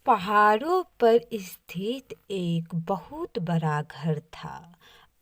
पहाड़ों पर स्थित एक बहुत बड़ा घर था।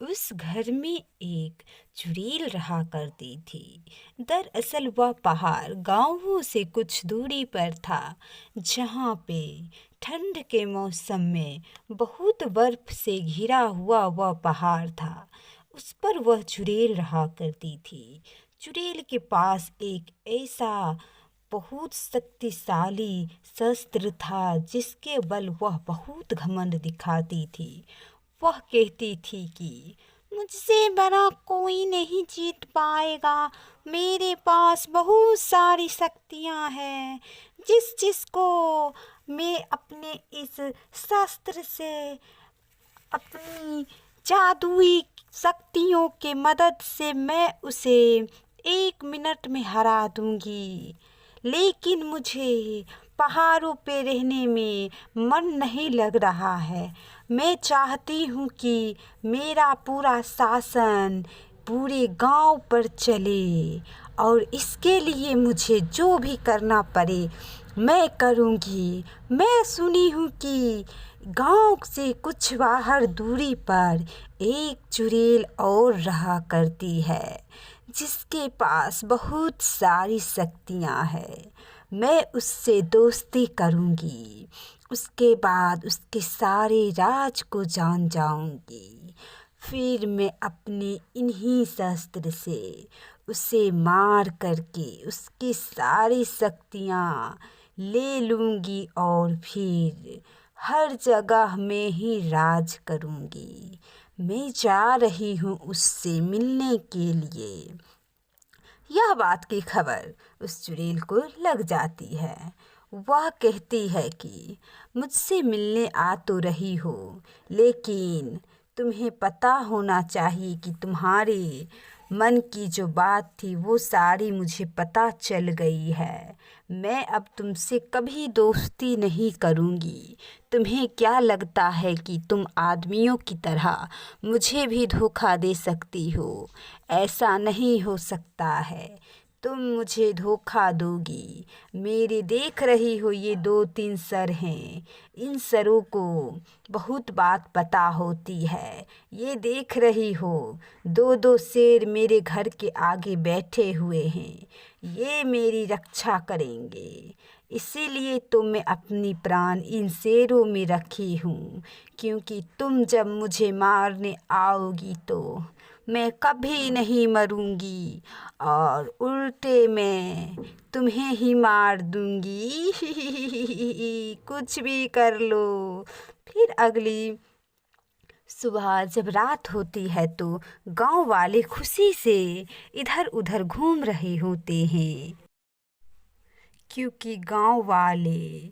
उस घर में एक चुड़ैल रहा करती थी। दरअसल वह पहाड़ गाँवों से कुछ दूरी पर था, जहाँ पे ठंड के मौसम में बहुत बर्फ से घिरा हुआ वह पहाड़ था। उस पर वह चुड़ैल रहा करती थी। चुड़ैल के पास एक ऐसा बहुत शक्तिशाली शस्त्र था जिसके बल वह बहुत घमंड दिखाती थी। वह कहती थी कि मुझसे बड़ा कोई नहीं जीत पाएगा। मेरे पास बहुत सारी शक्तियाँ हैं, जिसको मैं अपने इस शस्त्र से अपनी जादुई शक्तियों के मदद से मैं उसे 1 मिनट में हरा दूंगी। लेकिन मुझे पहाड़ों पे रहने में मन नहीं लग रहा है। मैं चाहती हूँ कि मेरा पूरा शासन पूरे गांव पर चले, और इसके लिए मुझे जो भी करना पड़े मैं करूँगी। मैं सुनी हूँ कि गांव से कुछ बाहर दूरी पर एक चुड़ैल और रहा करती है, जिसके पास बहुत सारी शक्तियाँ हैं। मैं उससे दोस्ती करूँगी, उसके बाद उसके सारे राज को जान जाऊँगी। फिर मैं अपने इन्हीं शस्त्र से उसे मार करके उसकी सारी शक्तियाँ ले लूँगी, और फिर हर जगह मैं ही राज करूँगी। मैं जा रही हूँ उससे मिलने के लिए। यह बात की खबर उस चुड़ैल को लग जाती है। वह कहती है कि मुझसे मिलने आ तो रही हो, लेकिन तुम्हें पता होना चाहिए कि तुम्हारे मन की जो बात थी वो सारी मुझे पता चल गई है। मैं अब तुमसे कभी दोस्ती नहीं करूँगी। तुम्हें क्या लगता है कि तुम आदमियों की तरह मुझे भी धोखा दे सकती हो? ऐसा नहीं हो सकता है। तुम मुझे धोखा दोगी। मेरे देख रही हो ये 2-3 सर हैं, इन सरों को बहुत बात पता होती है। ये देख रही हो 2-2 शेर मेरे घर के आगे बैठे हुए हैं, ये मेरी रक्षा करेंगे। इसीलिए तो मैं अपनी प्राण इन शेरों में रखी हूँ, क्योंकि तुम जब मुझे मारने आओगी तो मैं कभी नहीं मरूंगी, और उल्टे मैं तुम्हें ही मार दूंगी। कुछ भी कर लो। फिर अगली सुबह जब रात होती है तो गांव वाले खुशी से इधर उधर घूम रहे होते हैं, क्योंकि गांव वाले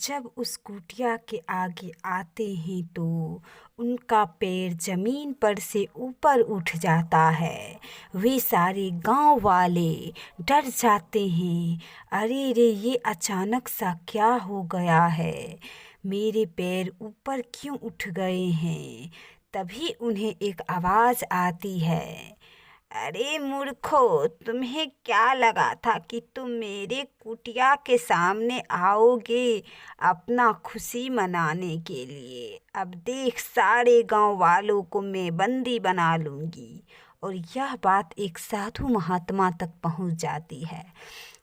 जब उस कुटिया के आगे आते हैं तो उनका पैर ज़मीन पर से ऊपर उठ जाता है। वे सारे गांव वाले डर जाते हैं। अरे रे, ये अचानक सा क्या हो गया है? मेरे पैर ऊपर क्यों उठ गए हैं? तभी उन्हें एक आवाज़ आती है, अरे मूर्खो, तुम्हें क्या लगा था कि तुम मेरे कुटिया के सामने आओगे अपना खुशी मनाने के लिए? अब देख, सारे गांव वालों को मैं बंदी बना लूँगी। और यह बात एक साधु महात्मा तक पहुंच जाती है।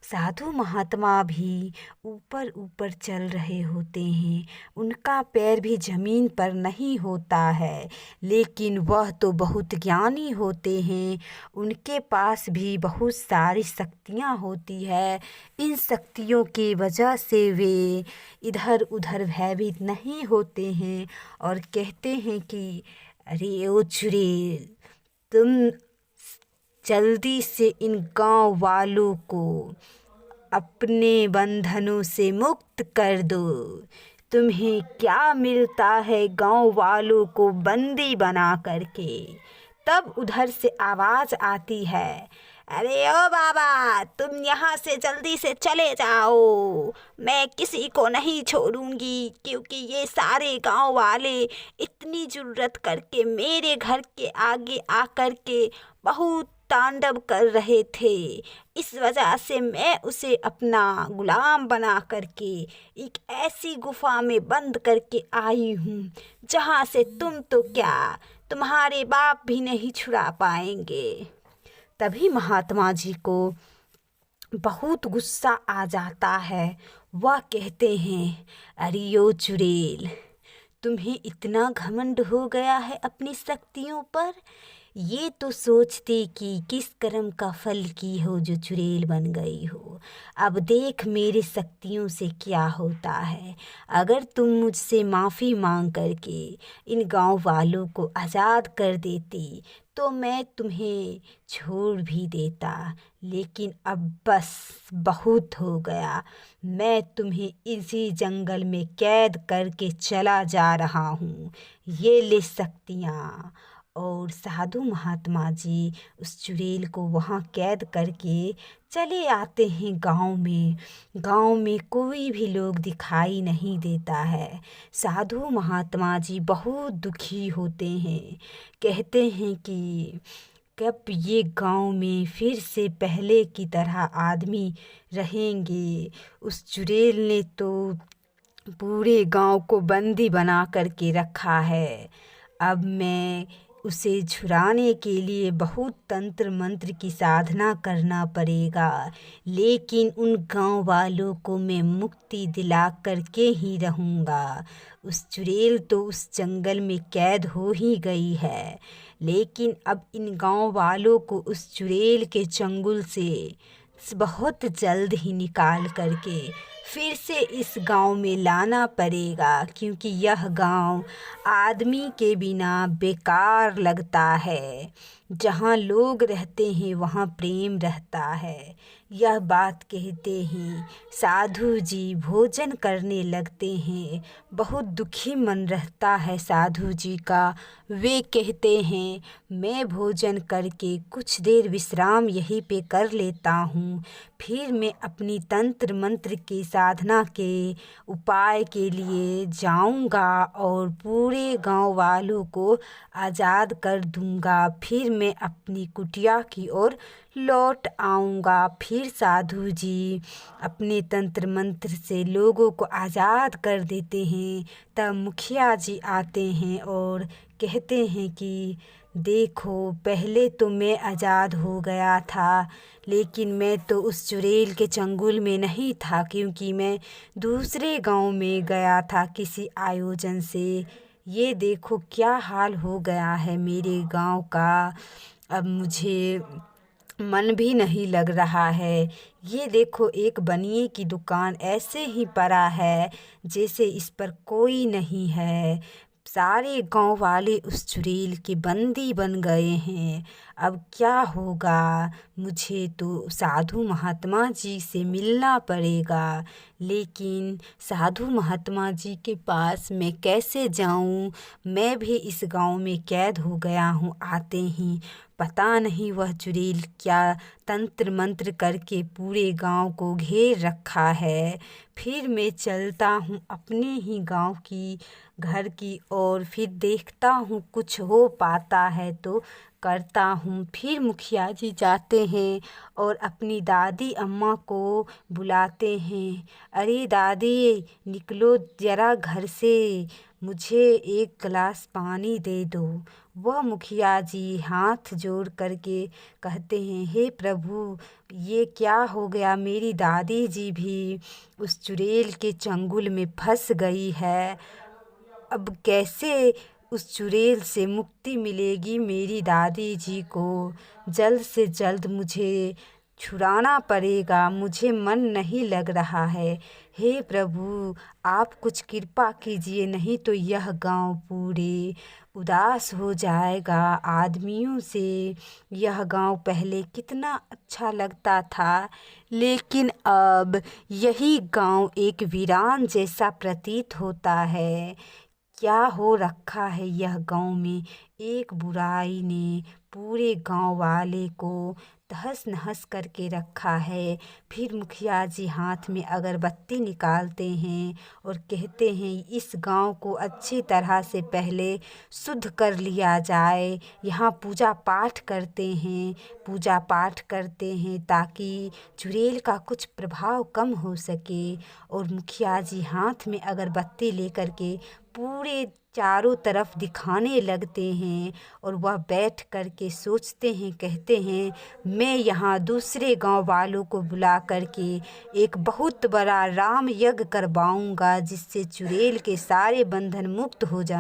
साधु महात्मा भी ऊपर ऊपर चल रहे होते हैं। उनका पैर भी ज़मीन पर नहीं होता है, लेकिन वह तो बहुत ज्ञानी होते हैं। उनके पास भी बहुत सारी शक्तियाँ होती है। इन शक्तियों की वजह से वे इधर उधर भयभीत नहीं होते हैं, और कहते हैं कि अरे ओ चुड़ैल, तुम जल्दी से इन गांव वालों को अपने बंधनों से मुक्त कर दो। तुम्हें क्या मिलता है गांव वालों को बंदी बना करके? तब उधर से आवाज़ आती है, अरे ओ बाबा, तुम यहाँ से जल्दी से चले जाओ। मैं किसी को नहीं छोड़ूंगी, क्योंकि ये सारे गांव वाले इतनी जुर्रत करके मेरे घर के आगे आकर के बहुत तांडव कर रहे थे। इस वजह से मैं उसे अपना गुलाम बना करके एक ऐसी गुफा में बंद करके आई हूँ जहाँ से तुम तो क्या, तुम्हारे बाप भी नहीं छुड़ा पाएंगे। तभी महात्मा जी को बहुत गुस्सा आ जाता है। वह कहते हैं, अरे ओ चुड़ैल, तुम्हें इतना घमंड हो गया है अपनी शक्तियों पर। ये तो सोचते कि किस कर्म का फल की हो जो चुड़ैल बन गई हो। अब देख मेरी शक्तियों से क्या होता है। अगर तुम मुझसे माफ़ी मांग करके इन गांव वालों को आज़ाद कर देती तो मैं तुम्हें छोड़ भी देता, लेकिन अब बस बहुत हो गया। मैं तुम्हें इसी जंगल में कैद करके चला जा रहा हूँ। ये ले शक्तियाँ। और साधु महात्मा जी उस चुड़ैल को वहाँ कैद करके चले आते हैं गांव में। गांव में कोई भी लोग दिखाई नहीं देता है। साधु महात्मा जी बहुत दुखी होते हैं। कहते हैं कि कब ये गांव में फिर से पहले की तरह आदमी रहेंगे। उस चुड़ैल ने तो पूरे गांव को बंदी बना करके रखा है। अब मैं उसे छुड़ाने के लिए बहुत तंत्र मंत्र की साधना करना पड़ेगा, लेकिन उन गांव वालों को मैं मुक्ति दिला करके ही रहूँगा। उस चुड़ैल तो उस जंगल में कैद हो ही गई है, लेकिन अब इन गांव वालों को उस चुड़ैल के चंगुल से बहुत जल्द ही निकाल करके फिर से इस गांव में लाना पड़ेगा, क्योंकि यह गांव आदमी के बिना बेकार लगता है। जहाँ लोग रहते हैं वहाँ प्रेम रहता है। यह बात कहते हैं साधु जी भोजन करने लगते हैं। बहुत दुखी मन रहता है साधु जी का। वे कहते हैं, मैं भोजन करके कुछ देर विश्राम यहीं पे कर लेता हूँ, फिर मैं अपनी तंत्र मंत्र की साधना के उपाय के लिए जाऊंगा और पूरे गांव वालों को आज़ाद कर दूंगा। फिर मैं अपनी कुटिया की ओर लौट आऊंगा। फिर साधु जी अपने तंत्र मंत्र से लोगों को आज़ाद कर देते हैं। तब मुखिया जी आते हैं और कहते हैं कि देखो, पहले तो मैं आज़ाद हो गया था, लेकिन मैं तो उस चुड़ैल के चंगुल में नहीं था, क्योंकि मैं दूसरे गांव में गया था किसी आयोजन से। ये देखो क्या हाल हो गया है मेरे गांव का। अब मुझे मन भी नहीं लग रहा है। ये देखो, एक बनिए की दुकान ऐसे ही पड़ा है जैसे इस पर कोई नहीं है। सारे गांव वाले उस चुड़ैल के बंदी बन गए हैं। अब क्या होगा? मुझे तो साधु महात्मा जी से मिलना पड़ेगा, लेकिन साधु महात्मा जी के पास मैं कैसे जाऊं? मैं भी इस गांव में कैद हो गया हूं आते ही। पता नहीं वह चुड़ैल क्या तंत्र मंत्र करके पूरे गांव को घेर रखा है। फिर मैं चलता हूँ अपने ही गांव की घर की ओर, फिर देखता हूँ कुछ हो पाता है तो करता हूँ। फिर मुखिया जी जाते हैं और अपनी दादी अम्मा को बुलाते हैं। अरे दादी, निकलो ज़रा घर से, मुझे एक गिलास पानी दे दो। वह मुखिया जी हाथ जोड़ करके कहते हैं, हे प्रभु, ये क्या हो गया? मेरी दादी जी भी उस चुड़ैल के चंगुल में फंस गई है। अब कैसे उस चुड़ैल से मुक्ति मिलेगी मेरी दादी जी को? जल्द से जल्द मुझे छुड़ाना पड़ेगा। मुझे मन नहीं लग रहा है। हे प्रभु, आप कुछ कृपा कीजिए, नहीं तो यह गांव पूरे उदास हो जाएगा आदमियों से। यह गांव पहले कितना अच्छा लगता था, लेकिन अब यही गांव एक वीरान जैसा प्रतीत होता है। क्या हो रखा है यह गांव में? एक बुराई ने पूरे गांव वाले को तहस-नहस करके रखा है। फिर मुखिया जी हाथ में अगरबत्ती निकालते हैं और कहते हैं इस गांव को अच्छी तरह से पहले शुद्ध कर लिया जाए। यहाँ पूजा पाठ करते हैं ताकि चुड़ैल का कुछ प्रभाव कम हो सके। और मुखिया जी हाथ में अगरबत्ती लेकर के पूरे चारों तरफ दिखाने लगते हैं और वह बैठ कर के सोचते हैं, कहते हैं मैं यहाँ दूसरे गांव वालों को बुला करके एक बहुत बड़ा राम यज्ञ करवाऊंगा जिससे चुड़ैल के सारे बंधन मुक्त हो जाएं।